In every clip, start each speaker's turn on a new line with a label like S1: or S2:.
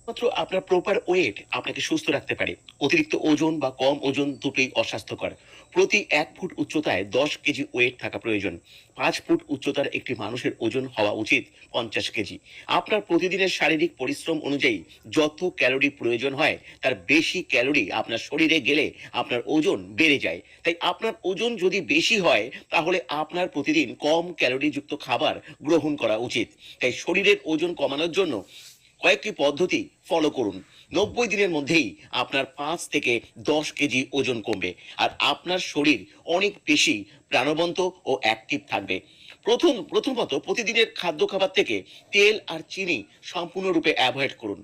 S1: মাত্র আপনার proper wait আপনাকে সুস্থ রাখতে পারে। অতিরিক্ত ওজন বা কম ওজন দুটোই অস্বাস্থ্যকর। প্রতি 1 ফুট উচ্চতায় 10 কেজি ওয়েট থাকা প্রয়োজন। 5 ফুট উচ্চতার একটি মানুষের ওজন হওয়া উচিত 50 কেজি। আপনার প্রতিদিনের শারীরিক পরিশ্রম অনুযায়ী যত ক্যালোরি প্রয়োজন হয় তার বেশি ক্যালোরি আপনার শরীরে গেলে আপনার ওজন বেড়ে যায়। তাই আপনার ওজন যদি বেশি হয় তাহলে আপনার প্রতিদিন কম ক্যালোরি যুক্ত খাবার গ্রহণ করা উচিত। তাই শরীরের ওজন কমানোর জন্য কয়েকটি পদ্ধতি ফলো করুন। 90 দিনের মধ্যেই আপনার 5 থেকে 10 কেজি ওজন কমবে, আর আপনার শরীর অনেক বেশি প্রাণবন্ত ও অ্যাক্টিভ থাকবে। প্রথমত প্রতিদিনের খাদ্য খাবার থেকে তেল আর চিনি সম্পূর্ণরূপে অ্যাভয়েড করুন।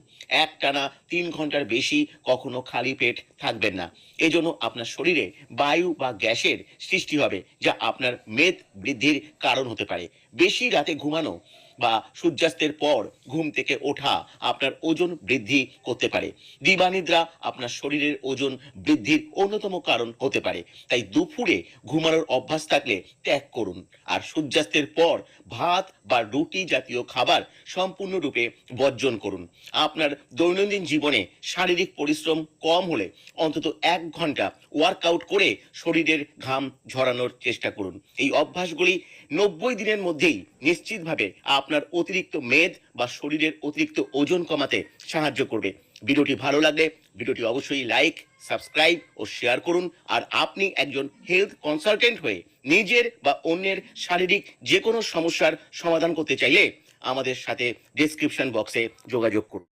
S1: একটানা 3 ঘন্টার বেশি কখনো খালি পেট থাকবেন না। এজন্য আপনার শরীরে বায়ু বা গ্যাসের সৃষ্টি হবে, যা আপনার মেদ বৃদ্ধির কারণ হতে পারে। বেশি রাতে ঘুমানো বা সূর্যাস্তের পর ঘুম থেকে ওঠা আপনার ওজন বৃদ্ধি করতে পারে। দিবানিদ্রা আপনার শরীরের ওজন বৃদ্ধির অন্যতম কারণ হতে পারে। তাই দুপুরে ঘুমানোর অভ্যাস থাকলে ত্যাগ করুন। আর সূর্যাস্তের পর ভাত বা রুটি জাতীয় খাবার সম্পূর্ণরূপে বর্জন করুন। আপনার দৈনন্দিন জীবনে শারীরিক পরিশ্রম কম হলে অন্তত 1 ঘন্টা ওয়ার্কআউট করে শরীরের ঘাম ঝরানোর চেষ্টা করুন। এই অভ্যাসগুলি 90 দিনের মধ্যেই নিশ্চিতভাবে আপনার অতিরিক্ত মেদ বা শরীরের অতিরিক্ত ওজন কমাতে সাহায্য করবে। ভিডিওটি ভালো লাগলে ভিডিওটি অবশ্যই লাইক, সাবস্ক্রাইব ও শেয়ার করুন। আর আপনি একজন হেলথ কনসালটেন্ট হয়ে নিজের বা অন্যের শারীরিক যে কোনো সমস্যার সমাধান করতে চাইলে আমাদের সাথে ডেসক্রিপশন বক্সে যোগাযোগ করুন।